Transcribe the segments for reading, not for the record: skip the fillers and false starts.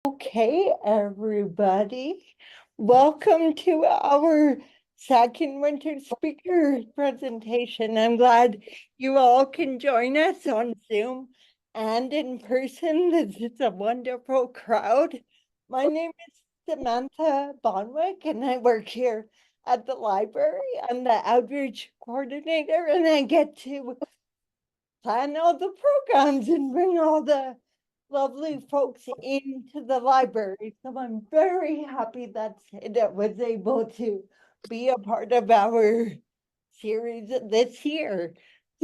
Okay, everybody, welcome to our second winter speaker presentation. I'm glad you all can join us on Zoom and in person. This is a wonderful crowd. My name is Samantha Bonwick, and I work here at the library. I'm the outreach coordinator, and I get to plan all the programs and bring all the lovely folks into the library. So I'm very happy that Sid was able to be a part of our series this year.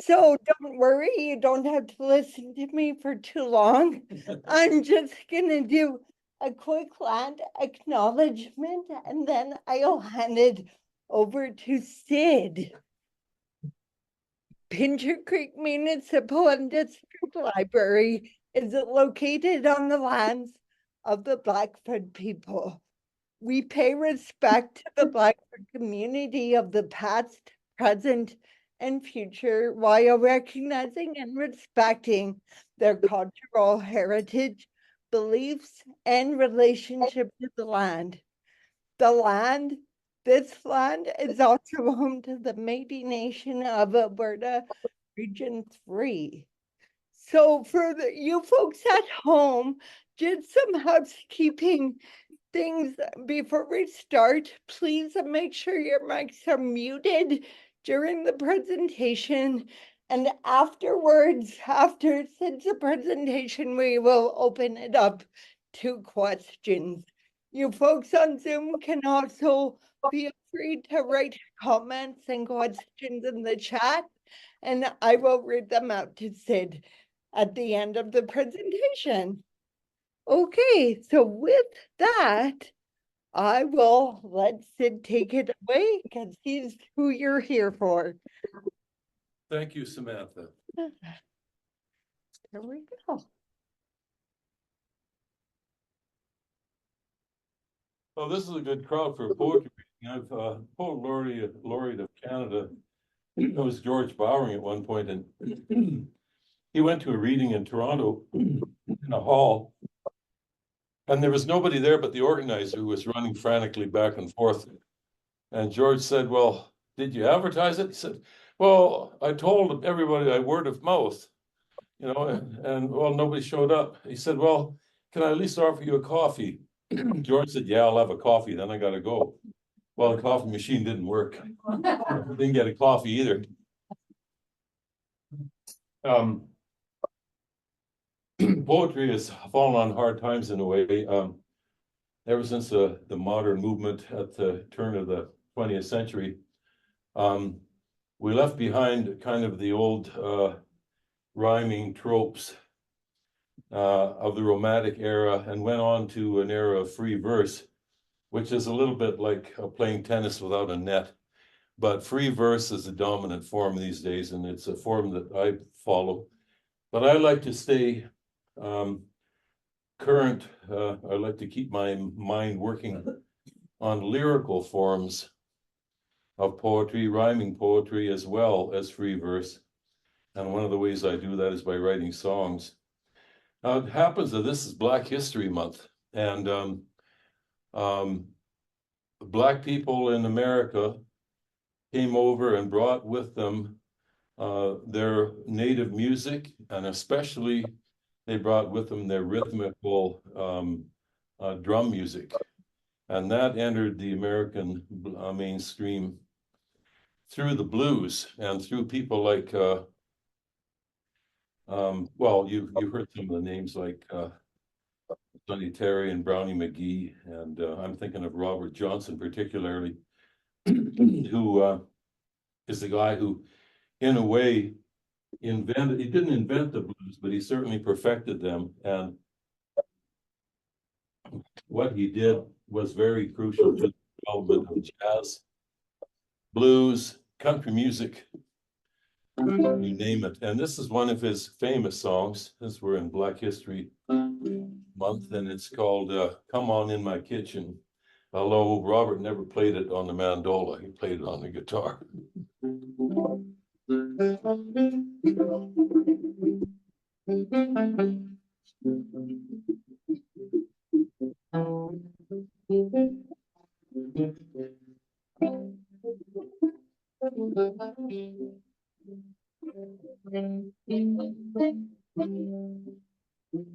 So don't worry, you don't have to listen to me for too long. I'm just gonna do a quick land acknowledgement and then I'll hand it over to Sid. Pincher Creek Municipal and District Library is located on the lands of the Blackfoot people. We pay respect to the Blackfoot community of the past, present, and future while recognizing and respecting their cultural heritage, beliefs, and relationship to the land. The land, this land is also home to the Métis Nation of Alberta, Region 3. So for you folks at home, just some housekeeping things before we start. Please make sure your mics are muted during the presentation. And afterwards, after Sid's presentation, we will open it up to questions. You folks on Zoom can also feel free to write comments and questions in the chat, and I will read them out to Sid at the end of the presentation. Okay, so with that, I will let Sid take it away because he's who you're here for. Thank you, Samantha. There we go. Well, this is a good crowd for a poetry reading. I've poet laureate of Canada. It was George Bowering at one point, and he went to a reading in Toronto in a hall, and there was nobody there but the organizer, who was running frantically back and forth. And George said, "Well, did you advertise it?" He said, "Well, I told everybody by word of mouth, and well, nobody showed up." He said, "Well, can I at least offer you a coffee?" George said, "Yeah, I'll have a coffee, then I gotta go." Well, the coffee machine didn't work. Didn't get a coffee either. Poetry has fallen on hard times in a way. Ever since the modern movement at the turn of the 20th century, we left behind kind of the old rhyming tropes of the Romantic era and went on to an era of free verse, which is a little bit like playing tennis without a net. But free verse is the dominant form these days, and it's a form that I follow. But I like to stay current. I like to keep my mind working on lyrical forms of poetry, rhyming poetry, as well as free verse. And one of the ways I do that is by writing songs. Now, it happens that this is Black History Month, and Black people in America came over and brought with them their native music, and especially they brought with them their rhythmical drum music. And that entered the American mainstream through the blues and through people like, well, you heard some of the names like Sonny Terry and Brownie McGee, and I'm thinking of Robert Johnson particularly, who is the guy who, in a way, he didn't invent the blues, but he certainly perfected them. And what he did was very crucial to the development of jazz, blues, country music, you name it. And this is one of his famous songs, since we're in Black History Month, and it's called Come On In My Kitchen. Although Robert never played it on the mandola, he played it on the guitar. When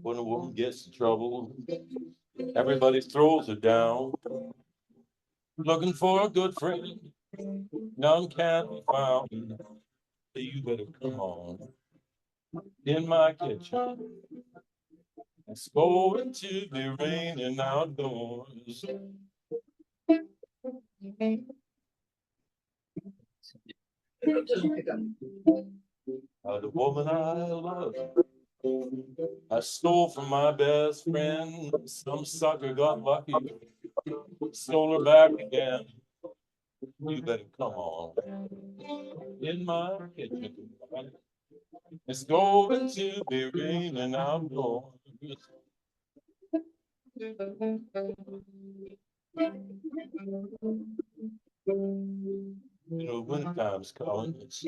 a woman gets in trouble, everybody throws her down. Looking for a good friend, none can be found. You better come on in my kitchen. It's going to be raining outdoors. The woman I love, I stole from my best friend. Some sucker got lucky, stole her back again. You better come on in my kitchen. It's going to be raining outdoors. You know, winter time's coming. It's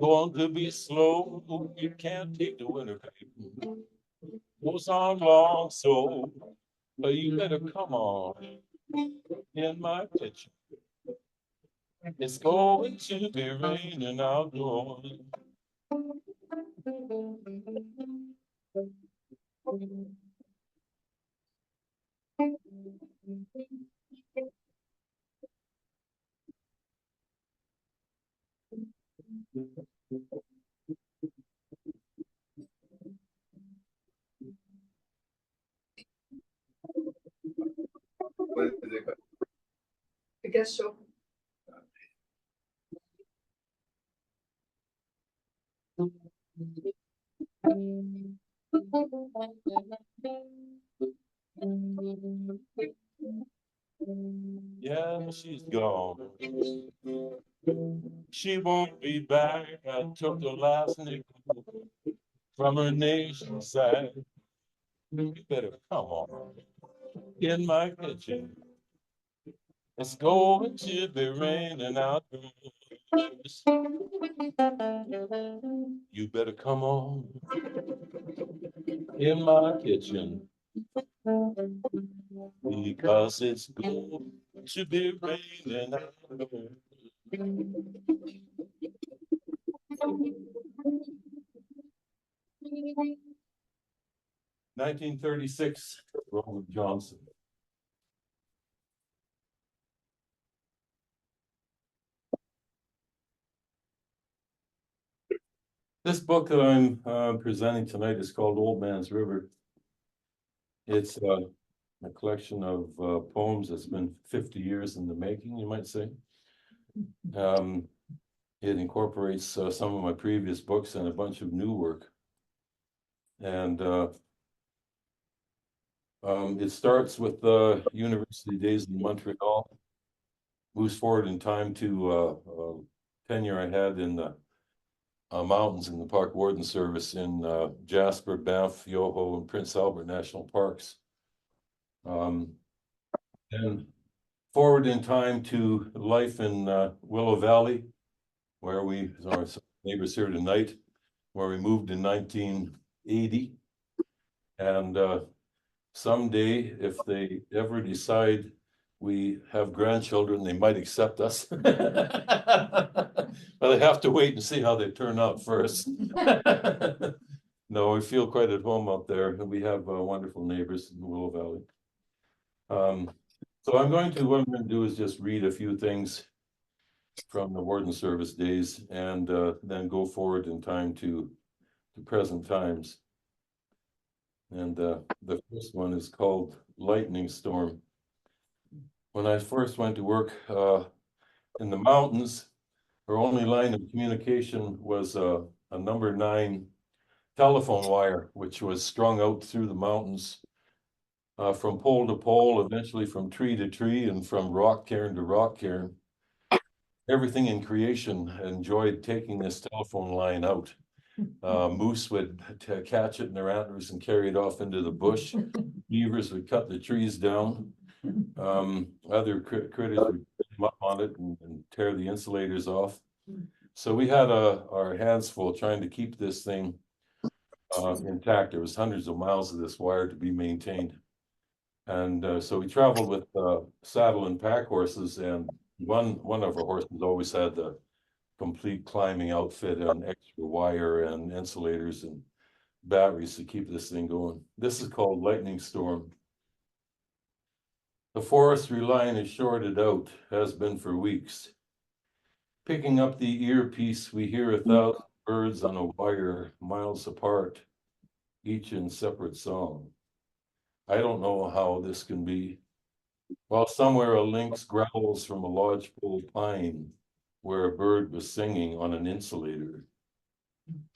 going to be slow. You can't take the winter, baby. Goes on long, so you better come on in my kitchen. It's going to be raining outdoors. I guess so. Yeah, she's gone. She won't be back. I took the last nickel from her nation side. You better come on in my kitchen. It's going to be raining outdoors. You better come on in my kitchen because it's going to be raining outdoors. 1936, Robert Johnson. This book that I'm presenting tonight is called Old Man's River. It's a collection of poems that's been 50 years in the making, you might say. It incorporates some of my previous books and a bunch of new work. And it starts with the university days in Montreal, moves forward in time to tenure I had in the mountains in the Park Warden Service in Jasper, Banff, Yoho, and Prince Albert National Parks. And forward in time to life in Willow Valley, where we are neighbors here tonight, where we moved in 1980. And someday, if they ever decide we have grandchildren, they might accept us. But they have to wait and see how they turn out first. No, we feel quite at home out there. We have wonderful neighbors in Willow Valley. So what I'm going to do is just read a few things from the Warden Service days and then go forward in time to present times. And the first one is called Lightning Storm. When I first went to work in the mountains, our only line of communication was a number 9 telephone wire, which was strung out through the mountains from pole to pole, eventually from tree to tree, and from rock cairn to rock cairn. Everything in creation enjoyed taking this telephone line out. Moose would catch it in their antlers and carry it off into the bush. Beavers would cut the trees down. Other critters would come up on it and tear the insulators off. So we had our hands full trying to keep this thing intact. There was hundreds of miles of this wire to be maintained. And so we traveled with saddle and pack horses, and one of our horses always had the complete climbing outfit and extra wire and insulators and batteries to keep this thing going. This is called lightning storm. The forestry line is shorted out, has been for weeks. Picking up the earpiece, we hear 1,000 birds on a wire miles apart, each in separate song. I don't know how this can be. While somewhere a lynx growls from a lodgepole pine where a bird was singing on an insulator.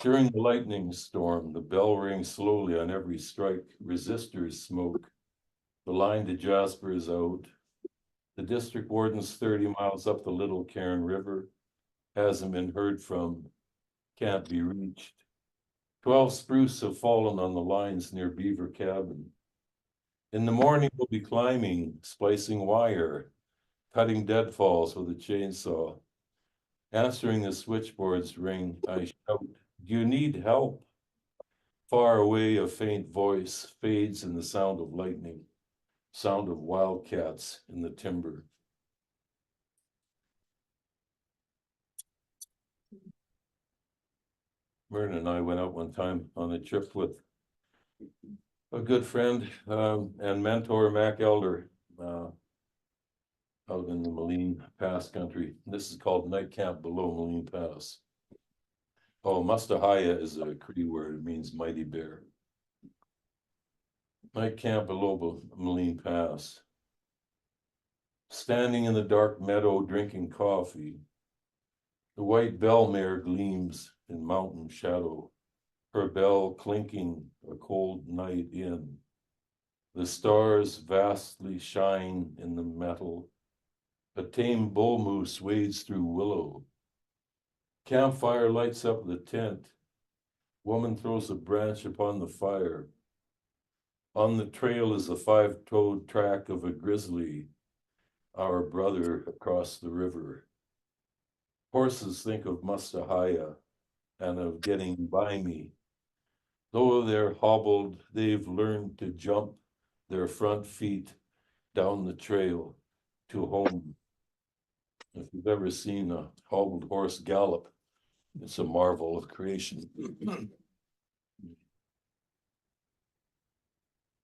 During the lightning storm, the bell rings slowly on every strike, resistors smoke. The line to Jasper is out. The district warden's 30 miles up the Little Cairn River, hasn't been heard from, can't be reached. 12 spruce have fallen on the lines near Beaver Cabin. In the morning, we'll be climbing, splicing wire, cutting deadfalls with a chainsaw. Answering the switchboard's ring, I shout, do you need help? Far away, a faint voice fades in the sound of lightning, sound of wildcats in the timber. Myrna and I went out one time on a trip with a good friend and mentor, Mac Elder, out in the Moline Pass country. This is called Night Camp below Moline Pass. Oh, Mustahaya is a Cree word. It means mighty bear. Night camp below Moline Pass. Standing in the dark meadow, drinking coffee. The white bell mare gleams in mountain shadow. Her bell clinking a cold night in. The stars vastly shine in the metal. A tame bull moose wades through willow. Campfire lights up the tent. Woman throws a branch upon the fire. On the trail is the 5-toed track of a grizzly, our brother across the river. Horses think of Mustahaya and of getting by me. Though they're hobbled, they've learned to jump their front feet down the trail to home. If you've ever seen a hobbled horse gallop, it's a marvel of creation.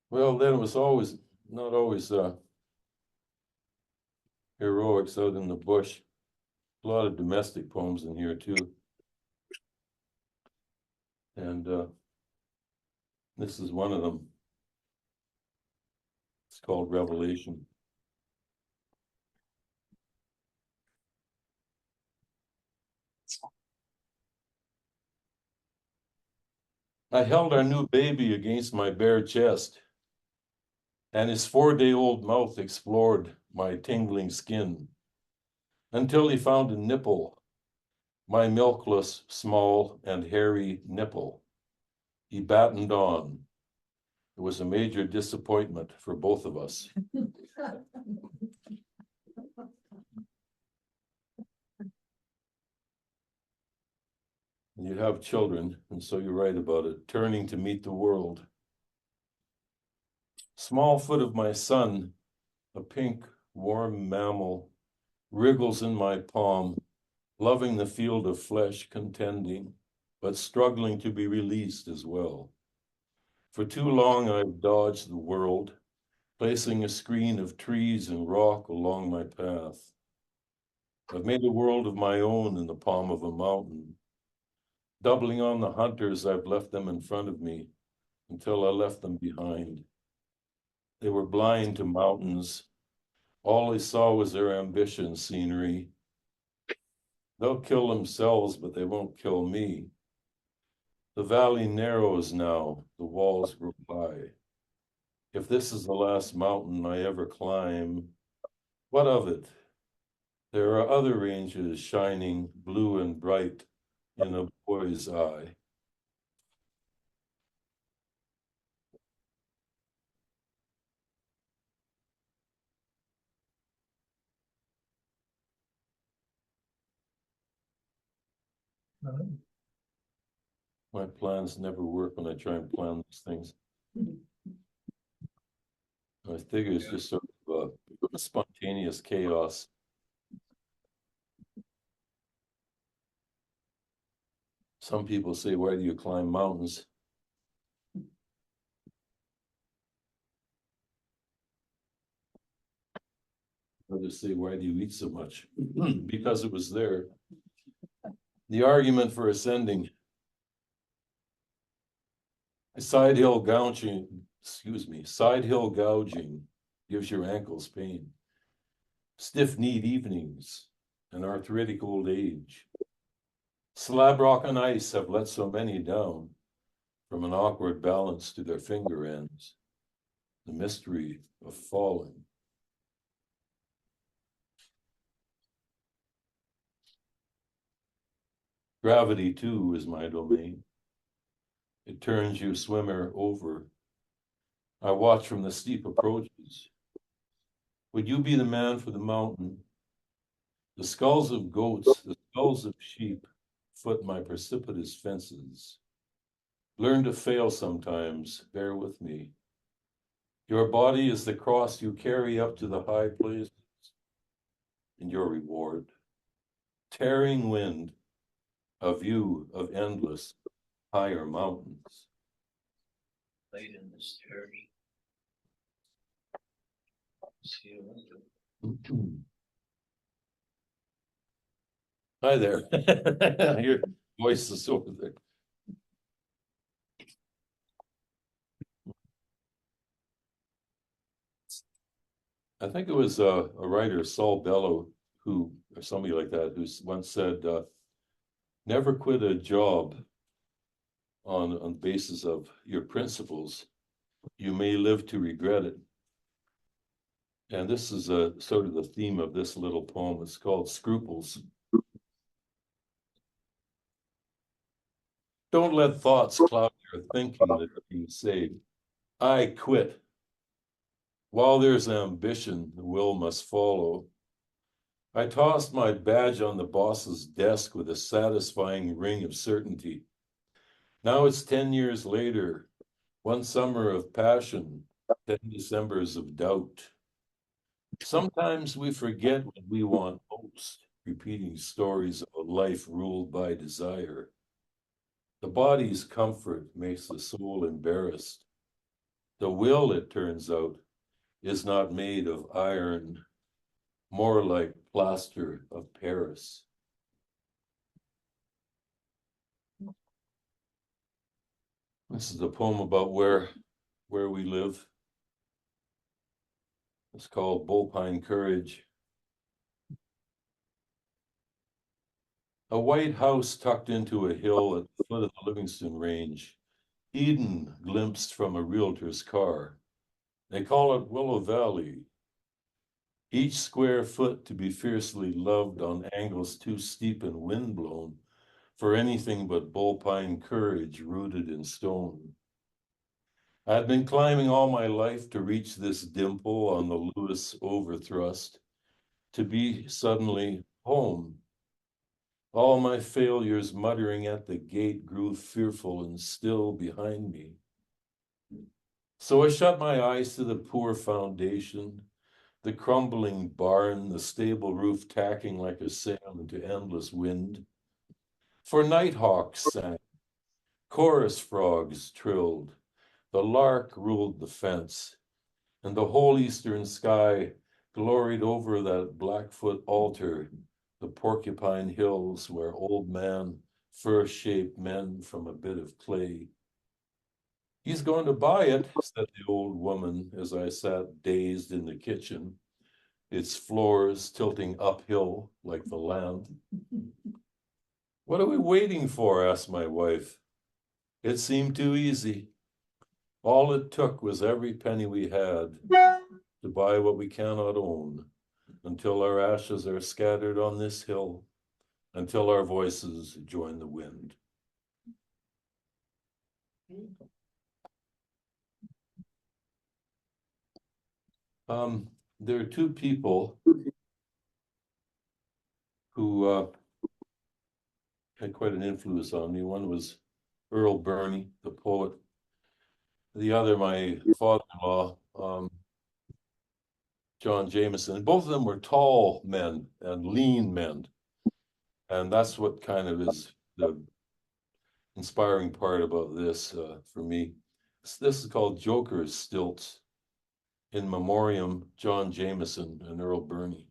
Well, then it was not always heroics out in the bush. A lot of domestic poems in here too. And this is one of them. It's called Revelation. I held our new baby against my bare chest, and his 4-day-old mouth explored my tingling skin until he found a nipple, my milkless, small, and hairy nipple. He battened on. It was a major disappointment for both of us. You have children, and so you write about it, turning to meet the world. Small foot of my son, a pink, warm mammal, wriggles in my palm, loving the field of flesh contending, but struggling to be released as well. For too long I've dodged the world, placing a screen of trees and rock along my path. I've made a world of my own in the palm of a mountain. Doubling on the hunters, I've left them in front of me until I left them behind. They were blind to mountains. All they saw was their ambition scenery. They'll kill themselves, but they won't kill me. The valley narrows now, the walls grow high. If this is the last mountain I ever climb, what of it? There are other ranges shining blue and bright in a boy's eye. My plans never work when I try and plan these things. I figure it's just sort of a spontaneous chaos. Some people say, why do you climb mountains? Others say, why do you eat so much? Because it was there. The argument for ascending. Side hill gouging gives your ankles pain. Stiff-kneed evenings, an arthritic old age. Slab rock and ice have let so many down, from an awkward balance to their finger ends. The mystery of falling. Gravity, too, is my domain. It turns you swimmer over. I watch from the steep approaches. Would you be the man for the mountain? The skulls of goats, the skulls of sheep, foot my precipitous fences. Learn to fail sometimes, bear with me. Your body is the cross you carry up to the high places, and your reward. Tearing wind, a view of endless, higher mountains. Late in this journey. See you later. Hi there. Your voice is over there. I think it was a writer, Saul Bellow, or somebody like that, who once said, never quit a job on the basis of your principles. You may live to regret it. And this is sort of the theme of this little poem. It's called Scruples. Don't let thoughts cloud your thinking that you say, I quit. While there's ambition, the will must follow. I tossed my badge on the boss's desk with a satisfying ring of certainty. Now it's 10 years later, one summer of passion, 10 Decembers of doubt. Sometimes we forget what we want most, repeating stories of a life ruled by desire. The body's comfort makes the soul embarrassed. The will, it turns out, is not made of iron, more like plaster of Paris. This is a poem about where we live. It's called Bullpine Courage. A white house tucked into a hill at the foot of the Livingston Range. Eden glimpsed from a realtor's car. They call it Willow Valley. Each square foot to be fiercely loved on angles too steep and windblown for anything but bullpine courage rooted in stone. I'd been climbing all my life to reach this dimple on the Lewis overthrust, to be suddenly home. All my failures muttering at the gate grew fearful and still behind me. So I shut my eyes to the poor foundation, the crumbling barn, the stable roof tacking like a sail into endless wind. For nighthawks sang, chorus frogs trilled, the lark ruled the fence, and the whole eastern sky gloried over that Blackfoot altar, the Porcupine Hills where Oldman first shaped men from a bit of clay. He's going to buy it, said the old woman as I sat dazed in the kitchen, its floors tilting uphill like the land. What are we waiting for? Asked my wife. It seemed too easy. All it took was every penny we had to buy what we cannot own, until our ashes are scattered on this hill, until our voices join the wind. There are two people who had quite an influence on me. One was Earl Burney, the poet. The other, my father-in-law, John Jameson. And both of them were tall men and lean men. And that's what kind of is the inspiring part about this for me. This is called Joker's Stilts, in memoriam John Jameson and Earl Birney.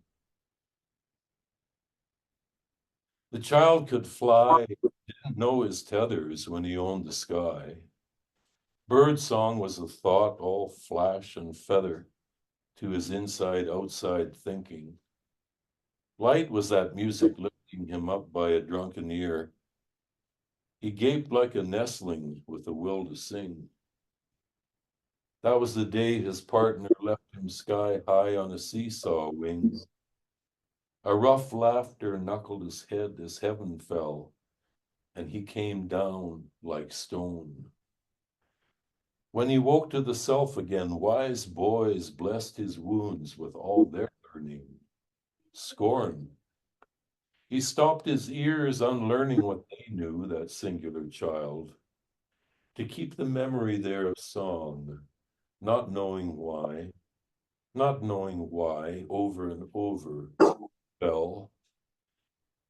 The child could fly, didn't know his tethers when he owned the sky. Bird song was a thought all flash and feather to his inside-outside thinking. Light was that music lifting him up by a drunken ear. He gaped like a nestling with a will to sing. That was the day his partner left him sky high on a seesaw wing. A rough laughter knuckled his head as heaven fell, and he came down like stone. When he woke to the self again, wise boys blessed his wounds with all their learning. Scorn. He stopped his ears, unlearning what they knew, that singular child, to keep the memory there of song, not knowing why, over and over, fell.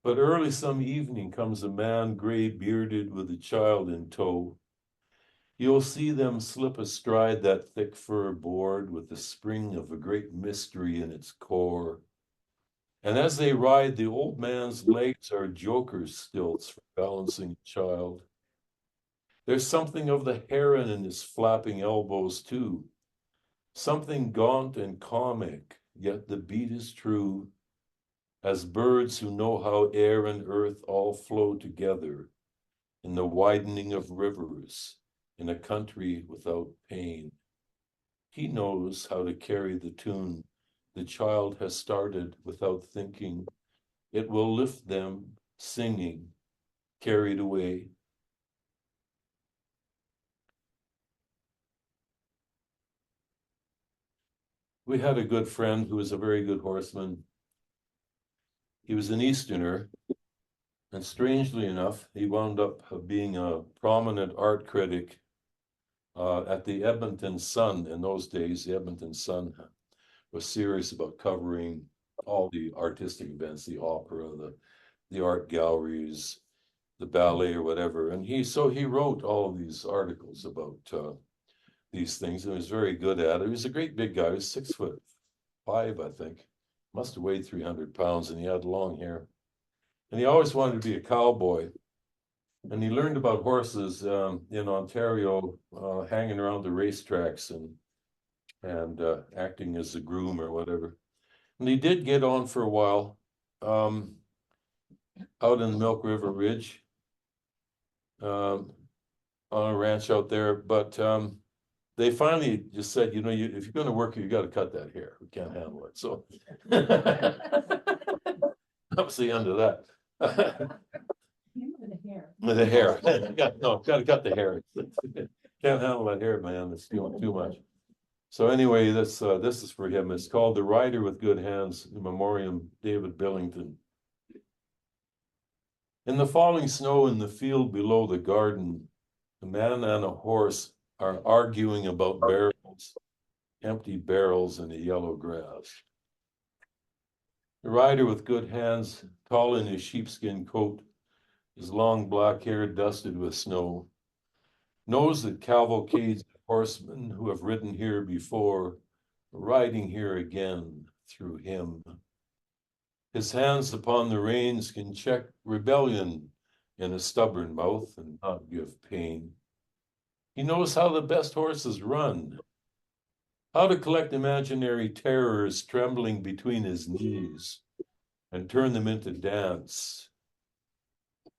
But early some evening comes a man gray-bearded with a child in tow. You'll see them slip astride that thick fir board with the spring of a great mystery in its core. And as they ride, the old man's legs are joker's stilts for balancing a child. There's something of the heron in his flapping elbows too. Something gaunt and comic, yet the beat is true, as birds who know how air and earth all flow together in the widening of rivers in a country without pain. He knows how to carry the tune the child has started without thinking. It will lift them, singing, carried away. We had a good friend who was a very good horseman. He was an Easterner, and strangely enough, he wound up being a prominent art critic at the Edmonton Sun. In those days, the Edmonton Sun was serious about covering all the artistic events, the opera, the art galleries, the ballet or whatever. And he wrote all of these articles about these things, and he was very good at it. He was a great big guy. He was 6'5", I think. Must have weighed 300 pounds, and he had long hair. And he always wanted to be a cowboy. And he learned about horses in Ontario, hanging around the racetracks and acting as a groom or whatever. And he did get on for a while out in Milk River Ridge on a ranch out there. But they finally just said, if you're going to work here, you got to cut that hair. We can't handle it. So that was the end of that. With the hair. Got to cut the hair. Can't handle that hair, man. It's doing too much. So anyway, this is for him. It's called The Rider with Good Hands, in memoriam David Billington. In the falling snow in the field below the garden, a man and a horse are arguing about barrels, empty barrels in the yellow grass. The rider with good hands, tall in his sheepskin coat, his long black hair dusted with snow, knows that cavalcades of horsemen who have ridden here before are riding here again through him. His hands upon the reins can check rebellion in a stubborn mouth and not give pain. He knows how the best horses run, how to collect imaginary terrors trembling between his knees and turn them into dance.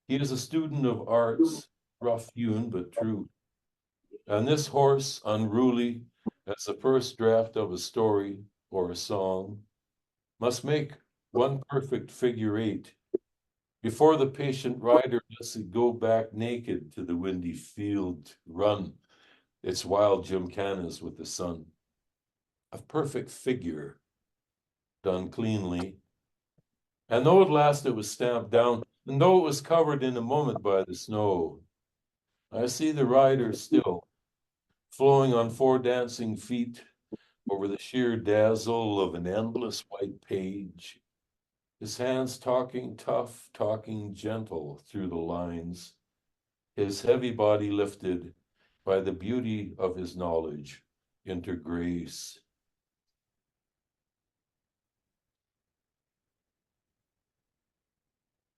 He is a student of arts, rough-hewn but true. And this horse, unruly as the first draft of a story or a song, must make one perfect figure eight before the patient rider lets it go back naked to the windy field, run its wild gymkhanas with the sun. A perfect figure done cleanly. And though at last it was stamped down, and though it was covered in a moment by the snow, I see the rider still, flowing on 4 dancing feet over the sheer dazzle of an endless white page, his hands talking tough, talking gentle through the lines, his heavy body lifted by the beauty of his knowledge into grace.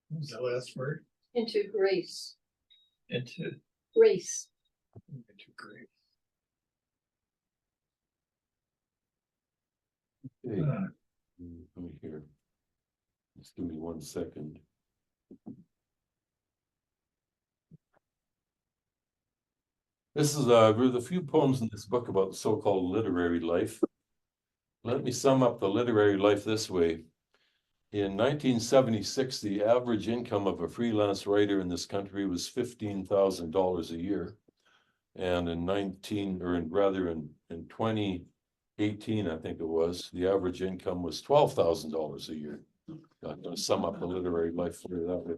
What's the last word? Into grace. Into Grace. grace. Okay. Let me hear. Just give me 1 second. This is there's a few poems in this book about so-called literary life. Let me sum up the literary life this way. In 1976, the average income of a freelance writer in this country was $15,000 a year. And in 2018, I think it was, the average income was $12,000 a year. I'm going to sum up the literary life for you that way.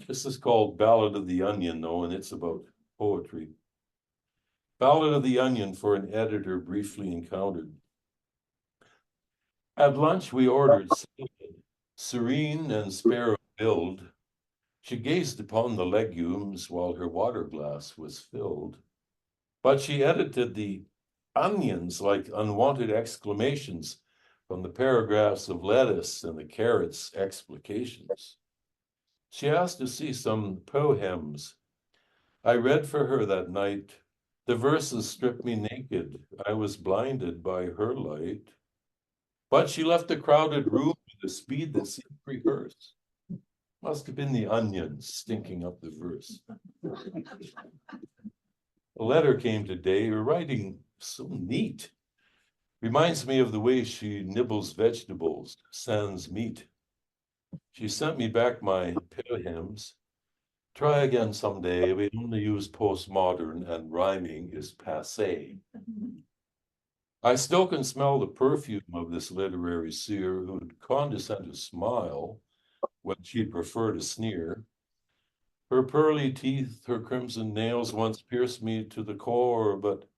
This is called Ballad of the Onion, though, and it's about poetry. Ballad of the Onion for an editor briefly encountered. At lunch, we ordered salad, serene and spare of build. She gazed upon the legumes while her water glass was filled. But she edited the onions like unwanted exclamations from the paragraphs of lettuce and the carrots' explications. She asked to see some poems. I read for her that night. The verses stripped me naked. I was blinded by her light. But she left the crowded room with a speed that seemed rehearsed. Must have been the onions stinking up the verse. A letter came today, her writing so neat. Reminds me of the way she nibbles vegetables, sans meat. She sent me back my poems. Try again someday. We only use postmodern and rhyming is passé. I still can smell the perfume of this literary seer who'd condescend to smile when she'd prefer to sneer. Her pearly teeth, her crimson nails once pierced me to the core, but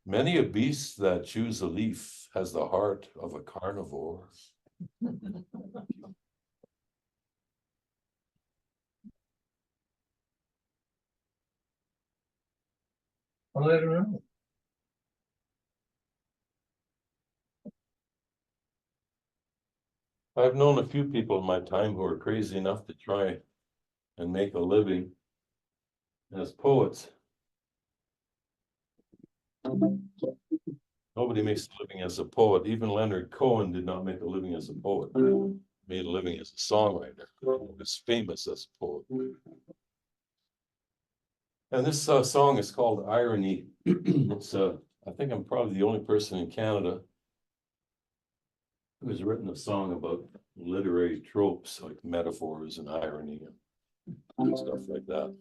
many a beast that chews a leaf has the heart of a carnivore. Well, I don't know. I've known a few people in my time who are crazy enough to try and make a living as poets. Nobody makes a living as a poet. Even Leonard Cohen did not make a living as a poet. He made a living as a songwriter. He was famous as a poet. And this song is called Irony. It's I think I'm probably the only person in Canada who has written a song about literary tropes like metaphors and irony and stuff like that.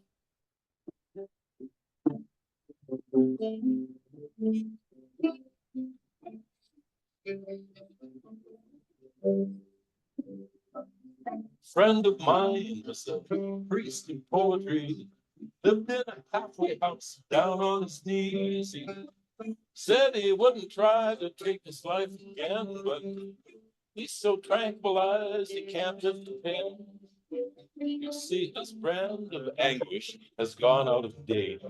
Friend of mine was a priest in poetry, lived in a halfway house down on his knees. He said he wouldn't try to take his life again, but he's so tranquilized he can't lift a pen. You see, his brand of anguish has gone out of date.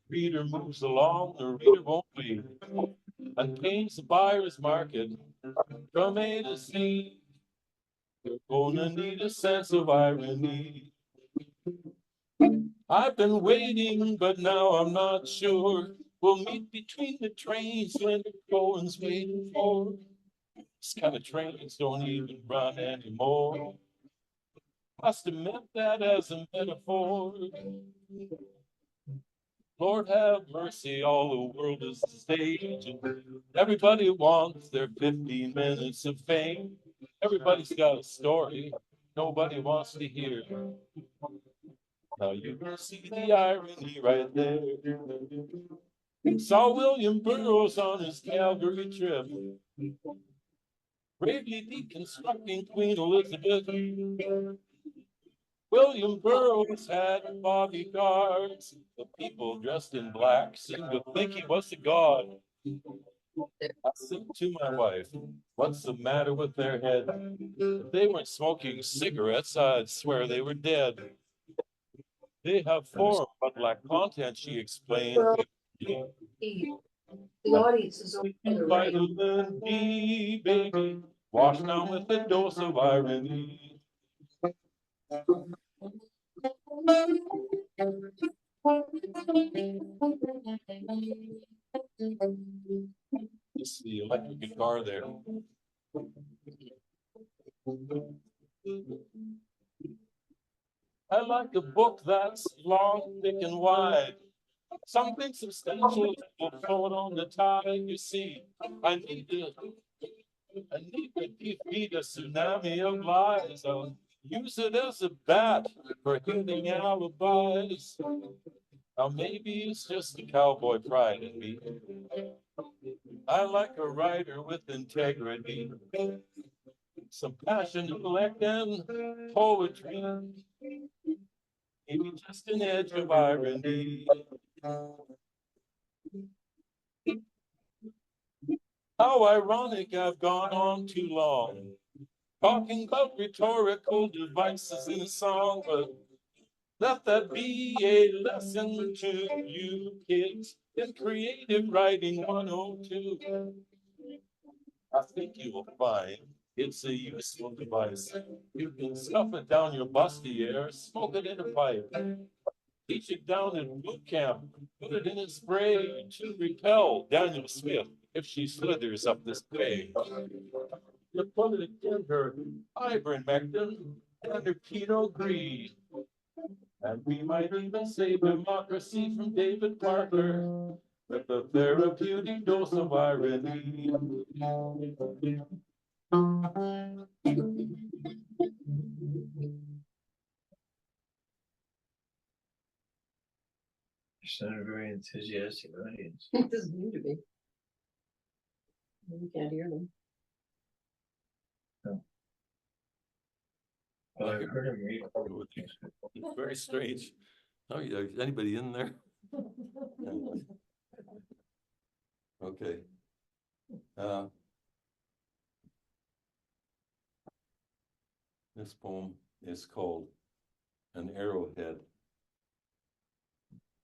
Reader moves along, the reader won't wait, and paints the buyer's market from A to Z. You're gonna need a sense of irony. I've been waiting, but now I'm not sure. We'll meet between the trains Leonard Cohen's waiting for. This kind of trains don't even run anymore. Must have meant that as a metaphor. Lord have mercy, all the world is the stage. And everybody wants their 15 minutes of fame. Everybody's got a story nobody wants to hear. Now you can see the irony right there. Saw William Burroughs on his Calgary trip, bravely deconstructing Queen Elizabeth. William Burroughs had bodyguards. The people dressed in black seemed to think he was a god. I said to my wife, what's the matter with their head? If they weren't smoking cigarettes, I'd swear they were dead. They have form, but lack content, she explained. The audience is over the right. Vitamin D, baby, wash down with a dose of irony. This is the electric guitar there. I like a book that's long, thick, and wide. Something substantial that will float on the tide. You see, I need to defeat a tsunami of lies. I'll use it as a bat for hitting alibis. Now maybe it's just the cowboy pride in me. I like a writer with integrity, some passion, intellect, and poetry. Maybe just an edge of irony. How ironic I've gone on too long, talking about rhetorical devices in a song, but let that be a lesson to you kids in creative writing 102. I think you will find it's a useful device. You can stuff it down your busty air, smoke it in a pipe, teach it down in boot camp, put it in a spray to repel Daniel Smith if she slithers up this way. You put it in her ivermectin and her Pinot Gris. And we might even save democracy from David Parker with a therapeutic dose of irony. It's not a very enthusiastic audience. It doesn't need to be. You can't hear them. Well, I heard him read. It's very strange. Oh, yeah, is anybody in there? Okay. This poem is called An Arrowhead.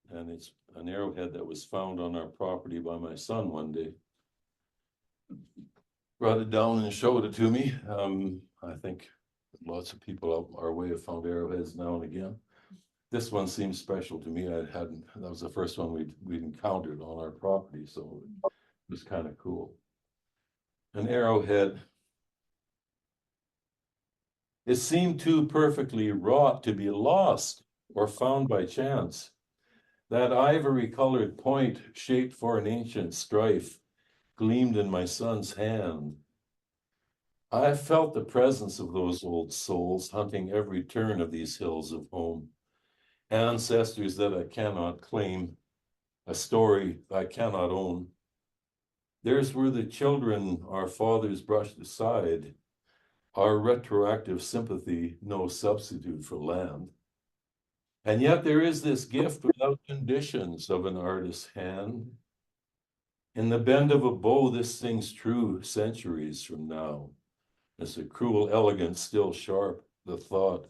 And it's an arrowhead that was found on our property by my son one day. Brought it down and showed it to me. I think lots of people out our way have found arrowheads now and again. This one seems special to me. That was the first one we'd encountered on our property, so it was kind of cool. An arrowhead. It seemed too perfectly wrought to be lost or found by chance. That ivory-colored point shaped for an ancient strife gleamed in my son's hand. I felt the presence of those old souls hunting every turn of these hills of home. Ancestors that I cannot claim, a story I cannot own. Theirs were the children our fathers brushed aside, our retroactive sympathy no substitute for land. And yet there is this gift without conditions of an artist's hand. In the bend of a bow, this thing's true centuries from now. It's a cruel elegance still sharp, the thought,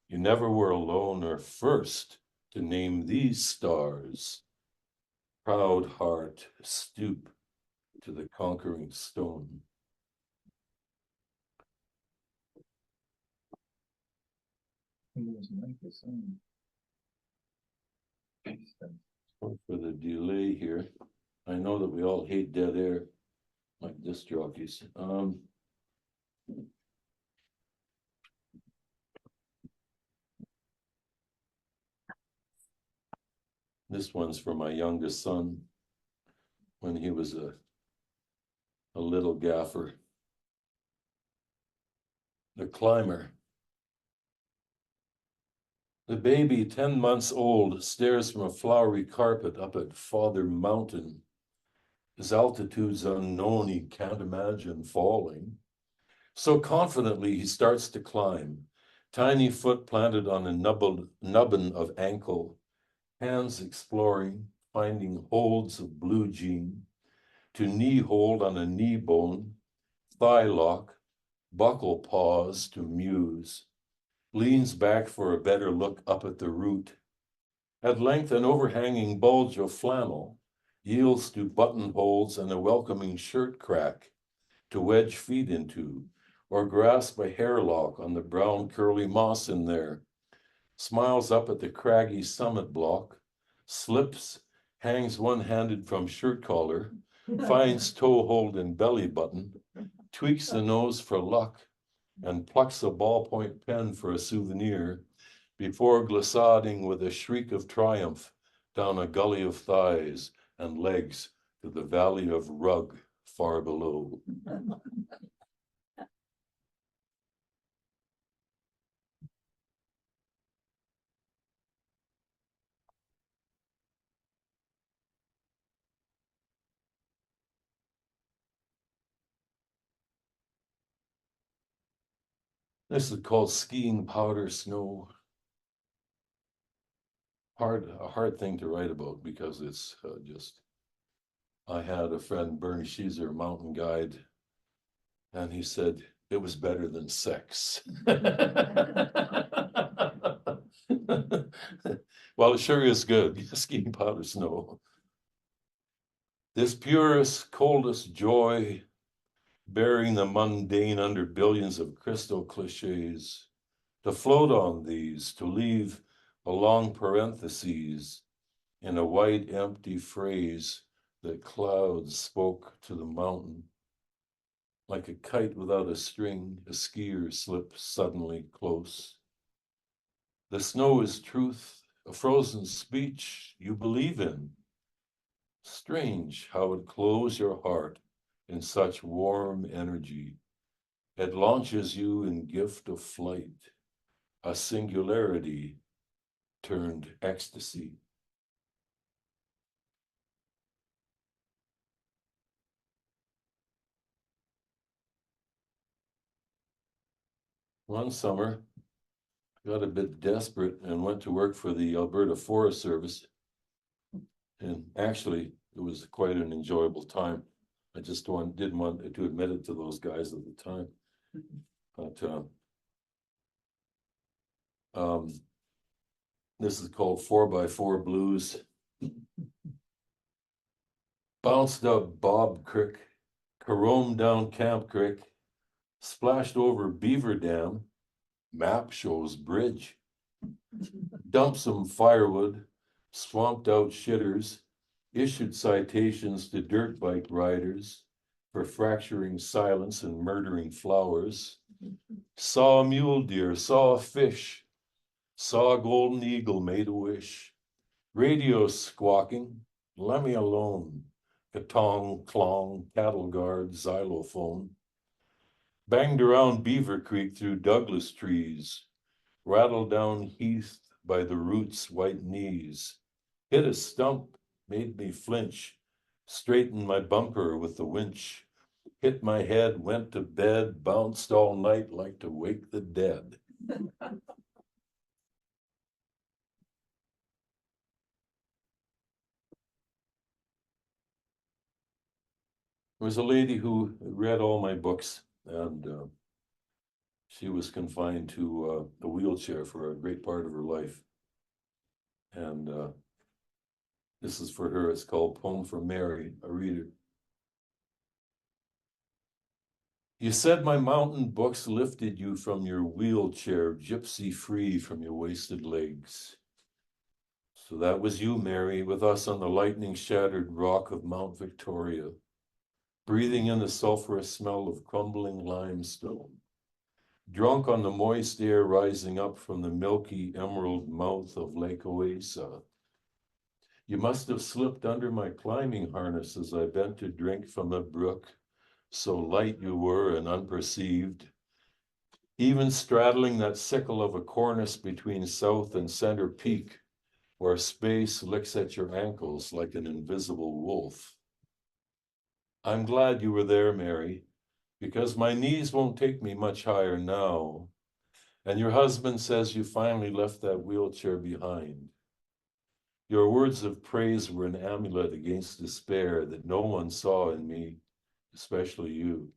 you never were alone or first to name these stars. Proud heart, stoop to the conquering stone. For the delay here. I know that we all hate dead air, like disc jockeys. This one's for my youngest son when he was a little gaffer. The climber. The baby, 10 months old, stares from a flowery carpet up at Father Mountain. His altitude's unknown, he can't imagine falling. So confidently he starts to climb, tiny foot planted on a nubbin of ankle, hands exploring, finding holds of blue jean, to knee hold on a knee bone, thigh lock, buckle pause to muse, leans back for a better look up at the root, At length, an overhanging bulge of flannel yields to buttonholes and a welcoming shirt crack to wedge feet into, or grasp a hairlock on the brown curly moss in there, smiles up at the craggy summit block, slips, hangs one-handed from shirt collar, finds toe hold in belly button, tweaks the nose for luck, and plucks a ballpoint pen for a souvenir before glissading with a shriek of triumph down a gully of thighs and legs to the valley of rug far below. This is called Skiing Powder Snow. A hard thing to write about because it's just, I had a friend, Bernie Sheezer, mountain guide, and he said it was better than sex. Well, it sure is good, skiing powder snow. This purest, coldest joy, bearing the mundane under billions of crystal cliches, to float on these, to leave a long parentheses in a white empty phrase that clouds spoke to the mountain. Like a kite without a string, a skier slips suddenly close. The snow is truth, a frozen speech you believe in. Strange how it clothes your heart in such warm energy. It launches you in gift of flight, a singularity turned ecstasy. One summer, I got a bit desperate and went to work for the Alberta Forest Service. And actually, it was quite an enjoyable time. I just didn't want to admit it to those guys at the time. But this is called 4x4 Blues. Bounced up Bob Creek, caromed down Camp Creek, splashed over Beaver Dam, map shows bridge, dumped some firewood, swamped out shitters, issued citations to dirt bike riders for fracturing silence and murdering flowers, saw a mule deer, saw a fish, saw a golden eagle made a wish, radio squawking, let me alone, katong, clong, cattle guard, xylophone, banged around Beaver Creek through Douglas trees, rattled down heath by the roots' white knees, hit a stump, made me flinch, straightened my bumper with the winch, hit my head, went to bed, bounced all night like to wake the dead. There was a lady who read all my books, and she was confined to a wheelchair for a great part of her life. And this is for her. It's called Poem for Mary, a reader. You said my mountain books lifted you from your wheelchair, gypsy free from your wasted legs. So that was you, Mary, with us on the lightning-shattered rock of Mount Victoria, breathing in the sulphurous smell of crumbling limestone, drunk on the moist air rising up from the milky emerald mouth of Lake Oasa. You must have slipped under my climbing harness as I bent to drink from a brook, so light you were and unperceived, even straddling that sickle of a cornice between South and Center Peak, where space licks at your ankles like an invisible wolf. I'm glad you were there, Mary, because my knees won't take me much higher now, and your husband says you finally left that wheelchair behind. Your words of praise were an amulet against despair that no one saw in me, especially you.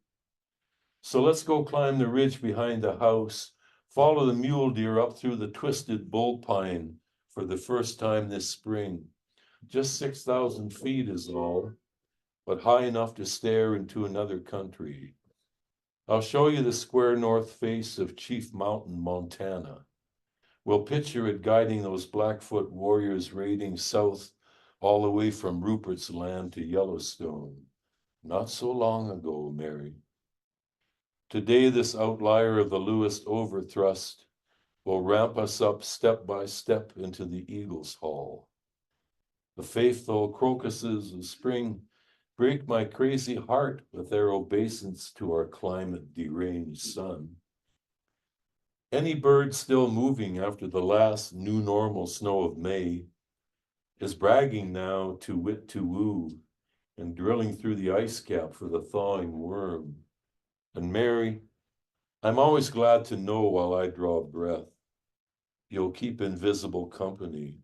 So let's go climb the ridge behind the house, follow the mule deer up through the twisted bull pine for the first time this spring. Just 6,000 feet is all, but high enough to stare into another country. I'll show you the square north face of Chief Mountain, Montana. We'll picture it guiding those Blackfoot warriors raiding south all the way from Rupert's Land to Yellowstone. Not so long ago, Mary. Today, this outlier of the Lewis overthrust will ramp us up step by step into the Eagle's Hall. The faithful crocuses of spring break my crazy heart with their obeisance to our climate deranged sun. Any bird still moving after the last new normal snow of May is bragging now to wit to woo and drilling through the ice cap for the thawing worm. And Mary, I'm always glad to know while I draw breath, you'll keep invisible company,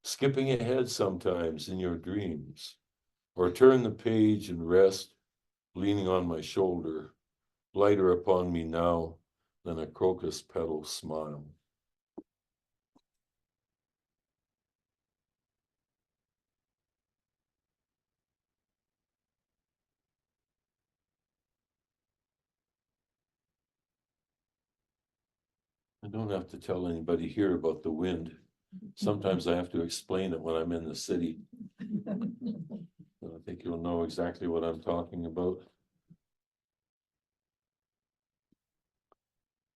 skipping ahead sometimes in your dreams, or turn the page and rest, leaning on my shoulder, lighter upon me now than a crocus petal smile. I don't have to tell anybody here about the wind. Sometimes I have to explain it when I'm in the city. I think you'll know exactly what I'm talking about.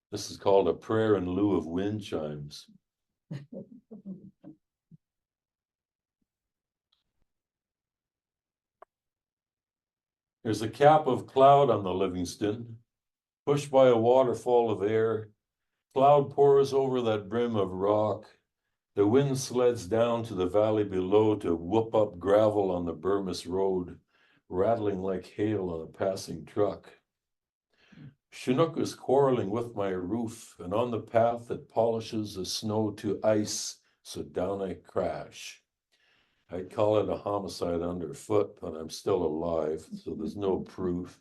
This is called a prayer in lieu of wind chimes. There's a cap of cloud on the Livingston, pushed by a waterfall of air. Cloud pours over that brim of rock. The wind sleds down to the valley below to whoop up gravel on the Burmis Road, rattling like hail on a passing truck. Chinook is quarreling with my roof, and on the path that polishes the snow to ice, so down I crash. I'd call it a homicide underfoot, but I'm still alive, so there's no proof.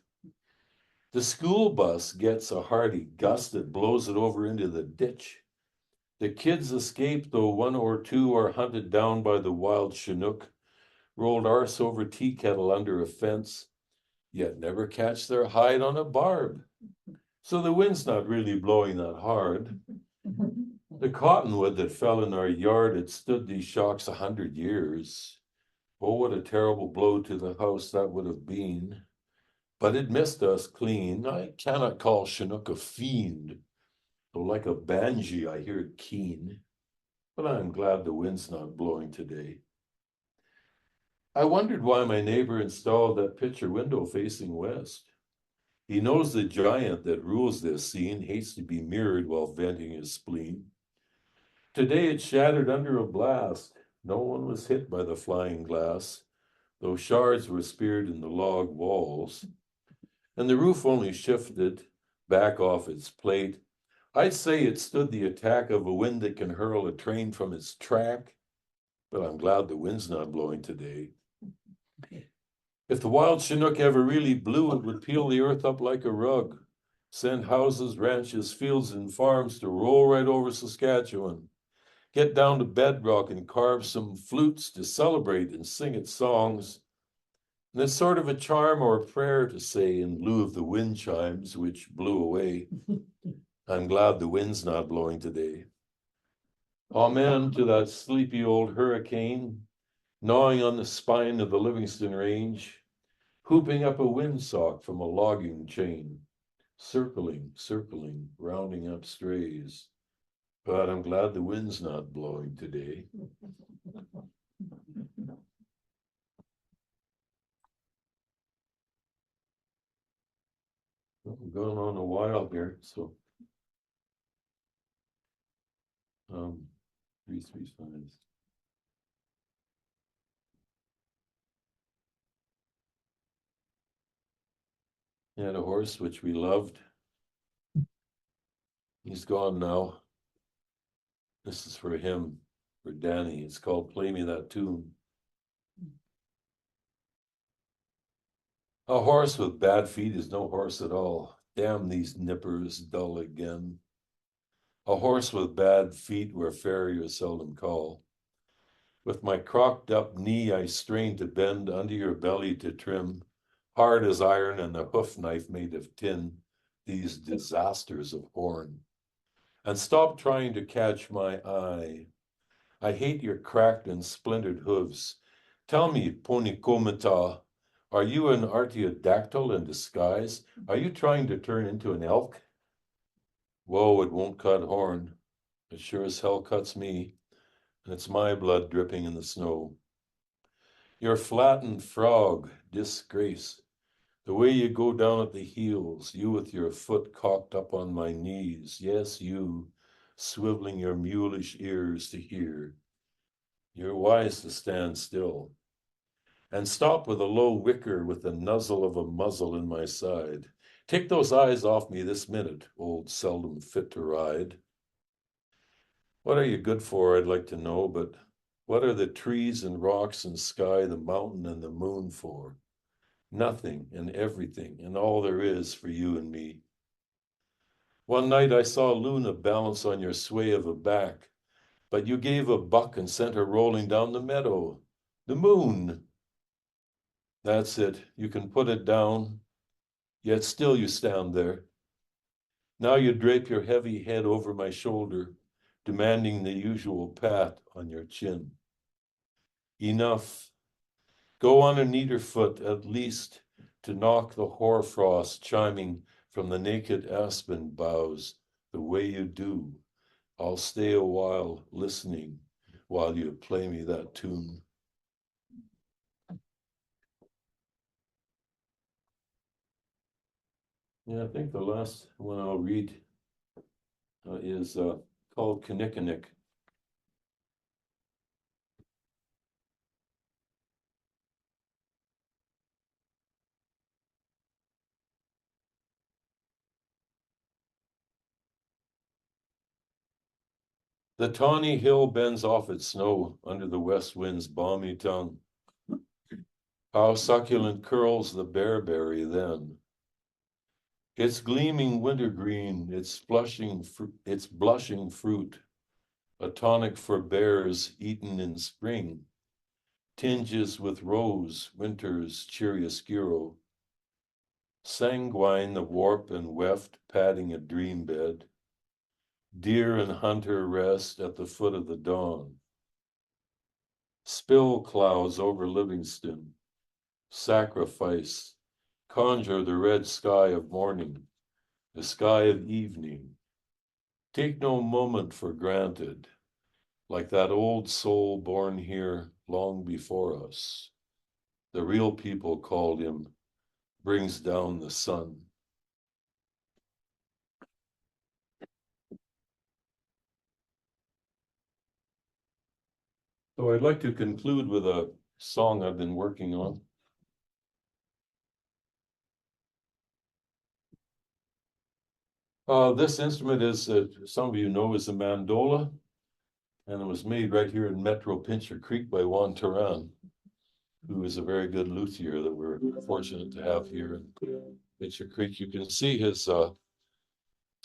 The school bus gets a hearty gust that blows it over into the ditch. The kids escape, though one or two are hunted down by the wild Chinook, rolled arse over tea kettle under a fence, yet never catch their hide on a barb. So the wind's not really blowing that hard. The cottonwood that fell in our yard had stood these shocks 100 years. Oh, what a terrible blow to the house that would have been. But it missed us clean. I cannot call Chinook a fiend, though like a banshee I hear it keen. But I'm glad the wind's not blowing today. I wondered why my neighbor installed that picture window facing west. He knows the giant that rules this scene hates to be mirrored while venting his spleen. Today it shattered under a blast. No one was hit by the flying glass, though shards were speared in the log walls. And the roof only shifted back off its plate. I'd say it stood the attack of a wind that can hurl a train from its track, but I'm glad the wind's not blowing today. If the wild Chinook ever really blew, it would peel the earth up like a rug, send houses, ranches, fields, and farms to roll right over Saskatchewan, get down to bedrock and carve some flutes to celebrate and sing its songs. And it's sort of a charm or a prayer to say in lieu of the wind chimes, which blew away. I'm glad the wind's not blowing today. Amen to that sleepy old hurricane, gnawing on the spine of the Livingston Range, hooping up a windsock from a logging chain, circling, rounding up strays. But I'm glad the wind's not blowing today. Well, we're going on a while here, so 335. He had a horse which we loved. He's gone now. This is for him, for Danny. It's called Play Me That Tune. A horse with bad feet is no horse at all. Damn these nippers, dull again. A horse with bad feet where farriers seldom call. With my crocked up knee, I strain to bend under your belly to trim, hard as iron and a hoof knife made of tin, these disasters of horn. And stop trying to catch my eye. I hate your cracked and splintered hooves. Tell me, Ponykomata, are you an artiodactyl in disguise? Are you trying to turn into an elk? Whoa, it won't cut horn. It sure as hell cuts me, and it's my blood dripping in the snow. Your flattened frog, disgrace. The way you go down at the heels, you with your foot cocked up on my knees. Yes, you, swiveling your mulish ears to hear. You're wise to stand still. And stop with a low wicker with the nuzzle of a muzzle in my side. Take those eyes off me this minute, old seldom fit to ride. What are you good for, I'd like to know, but what are the trees and rocks and sky, the mountain and the moon for? Nothing and everything and all there is for you and me. One night I saw Luna balance on your sway of a back, but you gave a buck and sent her rolling down the meadow. The moon. That's it. You can put it down, yet still you stand there. Now you drape your heavy head over my shoulder, demanding the usual pat on your chin. Enough. Go on a neater foot, at least, to knock the hoarfrost chiming from the naked aspen boughs the way you do. I'll stay a while listening while you play me that tune. Yeah, I think the last one I'll read is called Kinnickinnick. The tawny hill bends off its snow under the west wind's balmy tongue. How succulent curls the bearberry then. Its gleaming wintergreen, its blushing fruit, a tonic for bears eaten in spring, tinges with rose, winter's chiaroscuro. Sanguine the warp and weft padding a dream bed. Deer and hunter rest at the foot of the dawn. Spill clouds over Livingston, sacrifice, conjure the red sky of morning, the sky of evening. Take no moment for granted, like that old soul born here long before us. The real people called him, brings down the sun. So I'd like to conclude with a song I've been working on. This instrument is, some of you know, is a mandola, and it was made right here in Metro Pincher Creek by Juan Turan, who is a very good luthier that we're fortunate to have here in Pincher Creek. You can see his some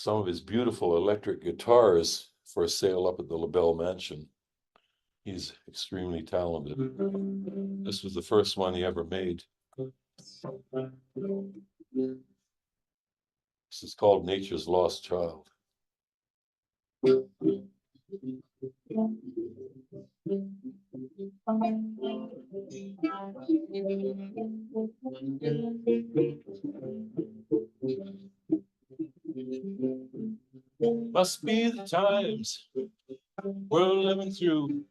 of his beautiful electric guitars for sale up at the LaBelle Mansion. He's extremely talented. This was the first one he ever made. This is called Nature's Lost Child. Must be the times we're living through.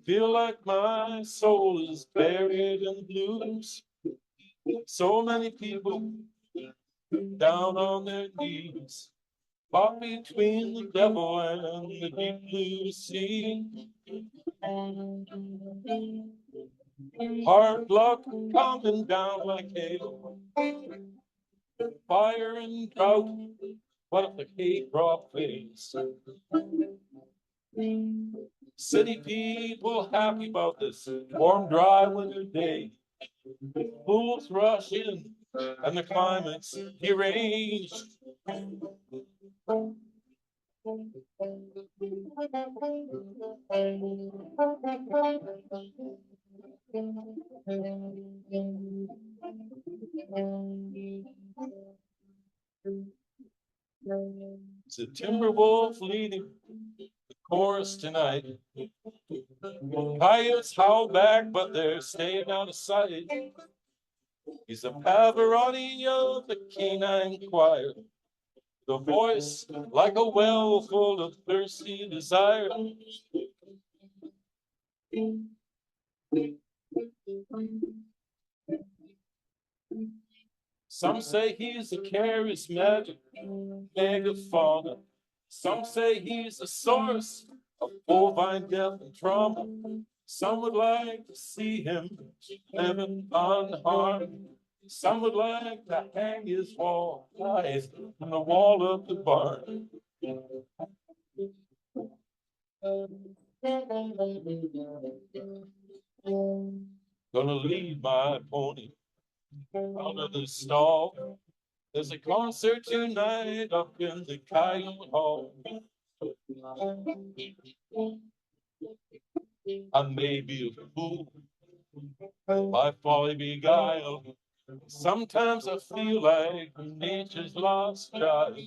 Feel like my soul is buried in the blues. So many people down on their knees, caught between the devil and the deep blue sea. Hard luck coming down like hail, fire and drought. What if the hay crop fails? City people happy about this warm, dry winter day. Fools rush in and the climate's deranged. It's a Timberwolf leading the chorus tonight. Coyotes howl back, but they're staying out of sight. He's a Pavarotti of the canine choir, the voice like a well full of thirsty desire. Some say he's a charismatic megafauna. Some say he's the source of bovine death and trauma. Some would like to see him living unharmed. Some would like to hang his wall eyes on the wall of the barn. Gonna lead my pony out of the stall. There's a concert tonight up in the Coyote Hall. I may be a fool, my folly beguiled. Sometimes I feel like nature's lost child.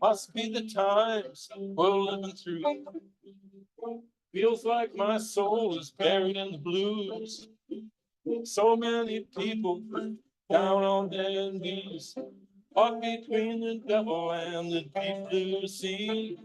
Must be the times we're living through. Feels like my soul is buried in the blues. So many people down on their knees, caught between the devil and the deep blue sea.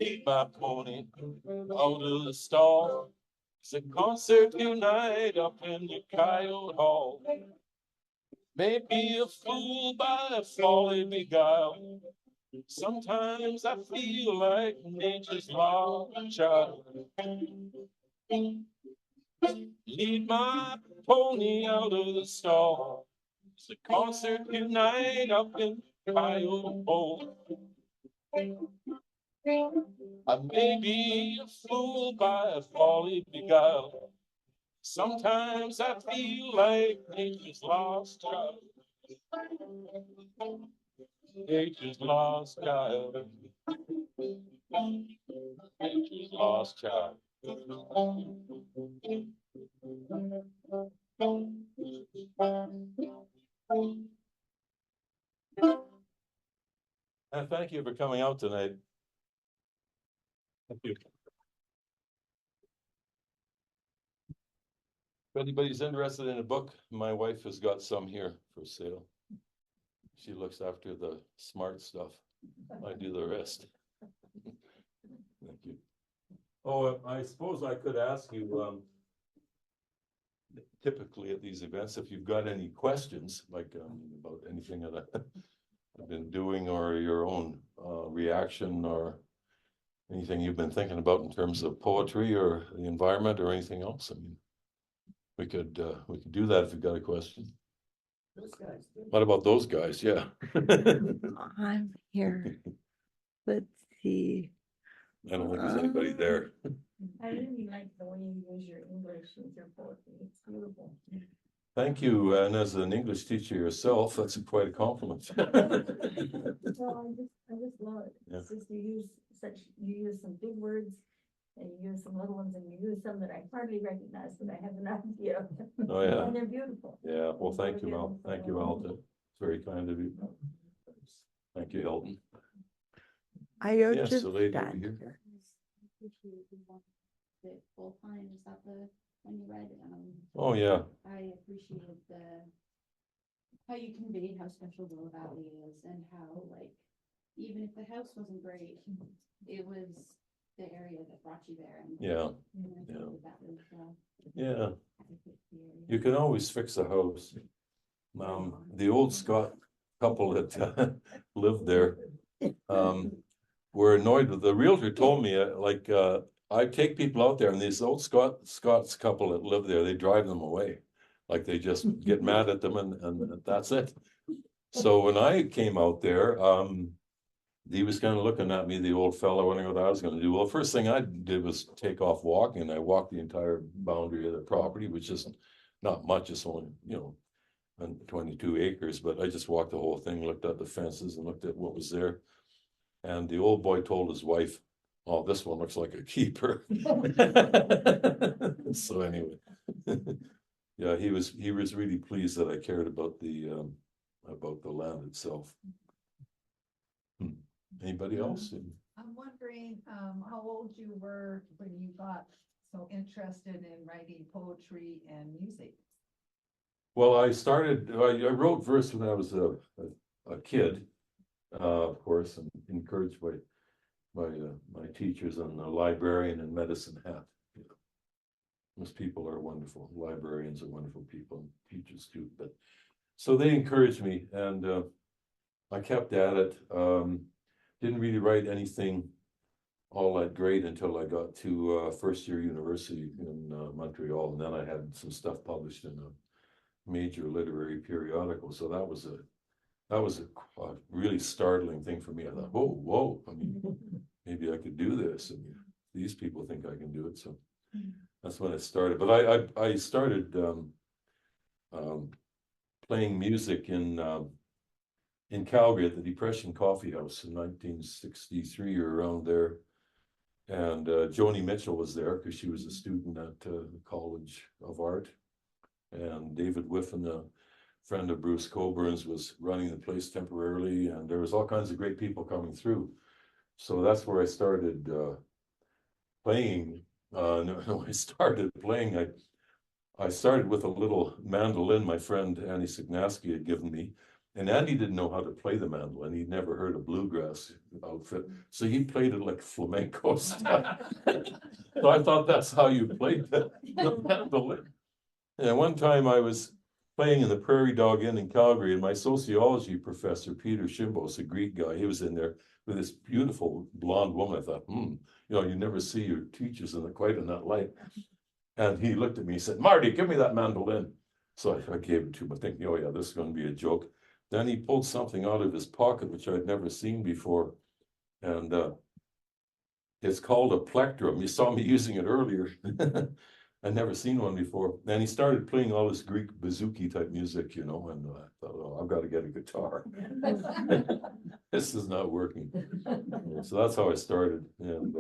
Lead my pony out of the stall. It's a concert tonight up in the Coyote Hall. Maybe a fool by a folly beguiled. Sometimes I feel like nature's lost child. Lead my pony out of the stall. It's a concert tonight up in Coyote Hall. I may be a fool by a folly beguiled. Sometimes I feel like nature's lost child. Nature's lost child. Nature's lost child. And thank you for coming out tonight. Thank you. If anybody's interested in a book, my wife has got some here for sale. She looks after the smart stuff. I do the rest. Thank you. Oh, I suppose I could ask you, typically at these events, if you've got any questions, like about anything that I've been doing, or your own reaction, or anything you've been thinking about in terms of poetry or the environment or anything else. I mean, we could do that if you've got a question. What about those guys? Yeah. I'm here. Let's see. I don't think there's anybody there. I really like the way you use your English with your poetry. It's beautiful. Thank you. And as an English teacher yourself, that's quite a compliment. Well, I just love it. Yeah. It's just you use some big words and you use some little ones and you use some that I hardly recognize, but I have an idea. Oh, yeah. And they're beautiful. Yeah, well, thank you, Al. Thank you, Alta. It's very kind of you. Thank you, Elton. I Yes, just the lady over stand here. here. Appreciate the full time, is that the when you read, Oh, yeah. I appreciated how you conveyed how special Willow Valley is and how, like, even if the house wasn't great, it was the area that brought you there. And Yeah, I think yeah. that was yeah. adequate for the area. You can always fix a house. The old Scott couple that lived there, were annoyed with the realtor. Told me I take people out there and these old Scots couple that live there, they drive them away. Like they just get mad at them and that's it. So when I came out there, he was kind of looking at me, the old fellow, wondering what I was gonna do. Well, first thing I did was take off walking. I walked the entire boundary of the property, which is not much, it's only, 22 acres, but I just walked the whole thing, looked at the fences and looked at what was there. And the old boy told his wife, "Oh, this one looks like a keeper." So anyway, yeah, he was really pleased that I cared about the land itself. Anybody else? I'm wondering, how old you were when you got so interested in writing poetry and music? Well, I wrote verse when I was a kid, of course, and encouraged by my teachers and the librarian and medicine hat. Most people are wonderful. Librarians are wonderful people, and teachers too. But so they encouraged me, and I kept at it. Didn't really write anything all that great until I got to first year university in Montreal, and then I had some stuff published in a major literary periodical. So that was a really startling thing for me. I thought, whoa, I mean, maybe I could do this, and these people think I can do it. So that's when it started. But I started playing music in Calgary at the Depression Coffee House in 1963 or around there. And Joni Mitchell was there because she was a student at the College of Art. And David Whiffen, a friend of Bruce Coburn's, was running the place temporarily. And there was all kinds of great people coming through. So that's where I started playing. No, I started playing. I started with a little mandolin my friend Andy Signaski had given me. And Andy didn't know how to play the mandolin. He'd never heard a bluegrass outfit. So he played it like flamenco style. So I thought that's how you played the mandolin. And one time I was playing in the Prairie Dog Inn in Calgary, and my sociology professor, Peter Shimbos, a Greek guy, he was in there with this beautiful blonde woman. I thought, you never see your teachers quite in that light. And he looked at me and said, "Marty, give me that mandolin." So I gave it to him, thinking, oh yeah, this is going to be a joke. Then he pulled something out of his pocket, which I'd never seen before. And it's called a plectrum. You saw me using it earlier. I'd never seen one before. And he started playing all this Greek bouzouki type music, and I thought, oh, I've got to get a guitar. This is not working. So that's how I started, and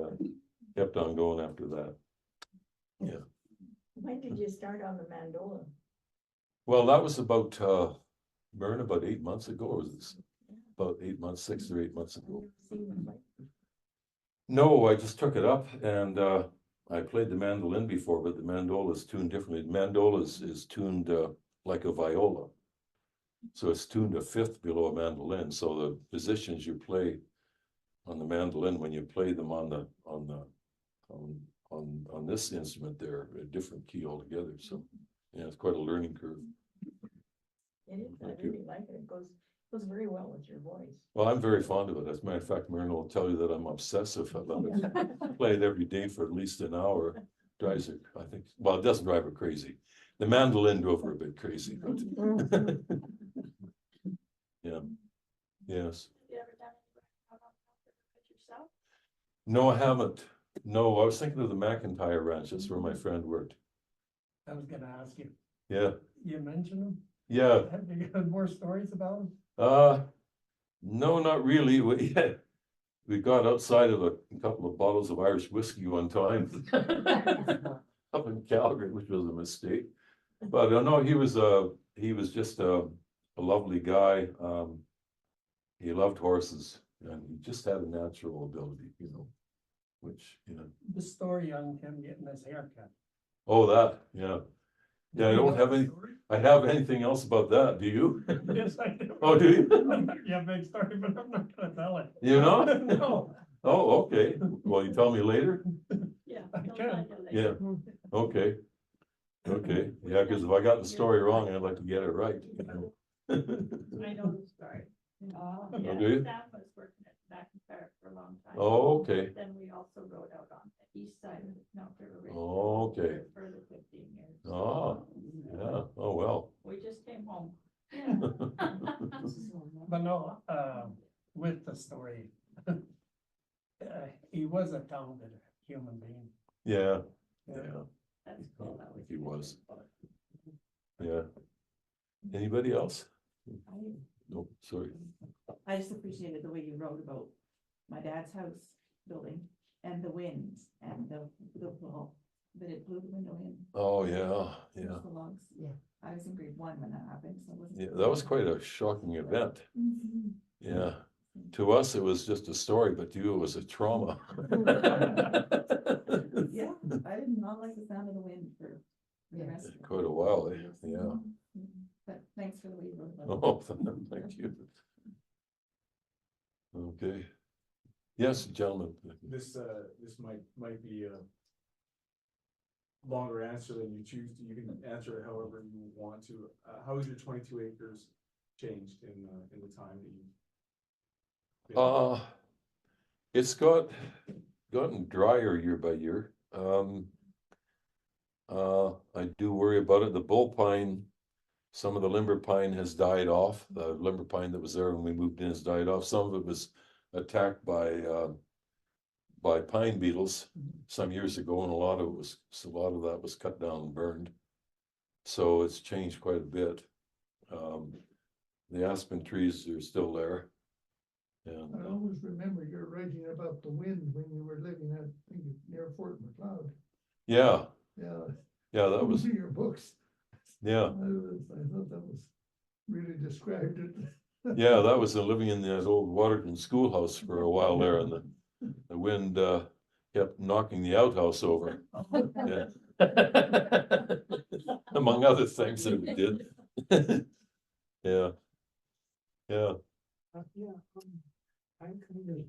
kept on going after that. Yeah. When did you start on the mandolin? Well, that was about 8 months ago, or was this about 8 months, 6 or 8 months ago? No, I just took it up, and I played the mandolin before, but the mandola is tuned differently. The mandola is tuned like a viola. So it's tuned a fifth below a mandolin. So the positions you play on the mandolin, when you play them on this instrument, they're a different key altogether. So yeah, it's quite a learning curve. It is, I really like it. It goes very well with your voice. Well, I'm very fond of it. As a matter of fact, Myrna will tell you that I'm obsessive about it. Play it every day for at least an hour. Drives her, I think. Well, it doesn't drive her crazy. The mandolin drove her a bit crazy, but yeah. Yes. Have you ever done it yourself? No, I haven't. No, I was thinking of the McIntyre Ranch. That's where my friend worked. I was gonna ask you, Yeah. you mentioned them? Yeah. Have you got more stories about them? No, not really. We got outside of a couple of bottles of Irish whiskey one time up in Calgary, which was a mistake. But no, he was just a lovely guy. He loved horses, and he just had a natural ability, which, The story on him getting his haircut. Oh, that, yeah. Yeah, I don't have anything else about that. Do you? Yes, I do. Oh, do you? Yeah, big story, but I'm not gonna tell it. You know? No. Oh, okay. Well, you tell me later? Yeah. I he'll can. tell you later. Yeah. Okay. Okay. Yeah, because if I got the story wrong, I'd like to get it right. I know the story. Oh, Oh, do you? Staff was working at back in Park for a long time. Oh, okay. But then we also rode out on the east side of the Mount River Ridge. Oh, okay. For the 15 years. Oh, yeah, oh, well. We just came home. But no, with the story. He was a talented human being. Yeah, Yeah. yeah, That's cool. I think he was. Yeah. Anybody else? No, sorry. I just appreciated the way you wrote about my dad's house building and the wind and the well, that it blew the window in. Oh, yeah, yeah. The logs. Yeah. I was in grade 1 when that happened, so it wasn't. Yeah, that was quite a shocking event. Mhm. Yeah. To us, it was just a story, but to you, it was a trauma. Yeah, I did not like the sound of the wind for the rest of Quite a while, eh? years. Yeah. Mhm. But thanks for the way you wrote about it. Oh, thank you. Okay. Yes, gentlemen. This might be a longer answer than you choose to, you can answer it however you want to. How has your 22 acres changed in the time that you've been? It's gotten drier year by year. I do worry about it. The bull pine, some of the limber pine has died off. The limber pine that was there when we moved in has died off. Some of it was attacked by pine beetles some years ago, and a lot of that was cut down and burned. So it's changed quite a bit. The aspen trees are still there. And I always remember you're writing about the wind when you were living at, I think, near Fort McLeod. yeah, Yeah, that was, in your books. yeah, I thought that was really described it. yeah, that was living in that old Waterton schoolhouse for a while there, and the wind kept knocking the outhouse over. Yeah. Among other things that it did. Yeah. Yeah. Yeah, I'm kind of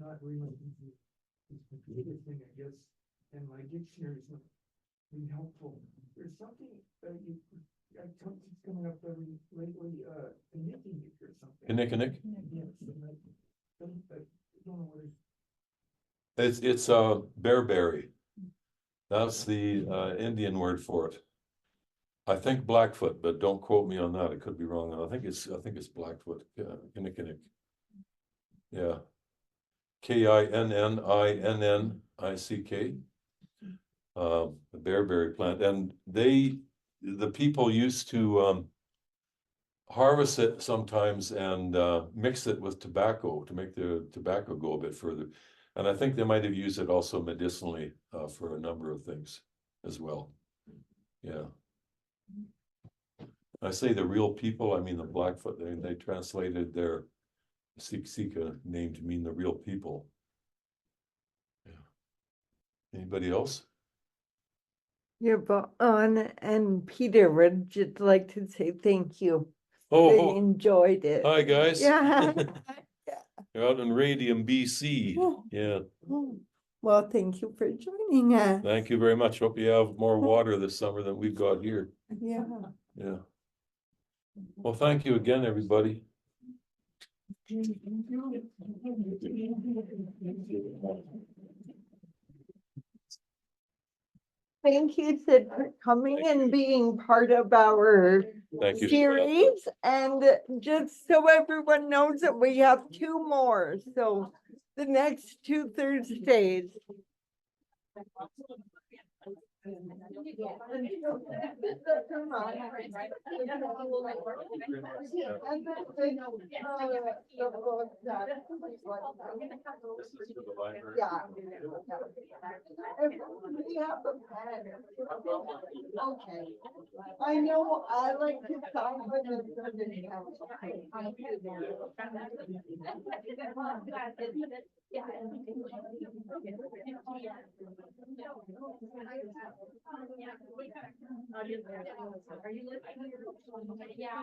not realizing it's the biggest thing, I guess, and my dictionary is not being helpful. There's something that I don't think it's coming up every lately, Kinnikinnick or something. Kinnikinnick? Yes, and I don't know what it's. It's bearberry. That's the Indian word for it. I think Blackfoot, but don't quote me on that. I could be wrong. I think it's Blackfoot. Kinnikinnick. Yeah. Kinninnick. The bearberry plant, and the people used to harvest it sometimes and mix it with tobacco to make the tobacco go a bit further. And I think they might have used it also medicinally for a number of things as well. Yeah. I say the real people, I mean the Blackfoot. They translated their Siksika name to mean the real people. Yeah. Anybody else? Yeah, but and Peter would just like to say thank you. They Oh, enjoyed it. hi guys. Yeah. You're out in Radium, BC. Yeah. Well, thank you for joining us. Thank you very much. Hope you have more water this summer than we've got here. Yeah. Yeah. Well, thank you again, everybody. Thank you, Sid, for coming and being part of our Thank you. series. And just so everyone knows that we have 2 more. So the next 2 Thursdays. Yeah. We have a pattern. Okay. I know I like to talk, but it doesn't help. Are you listening? Yeah.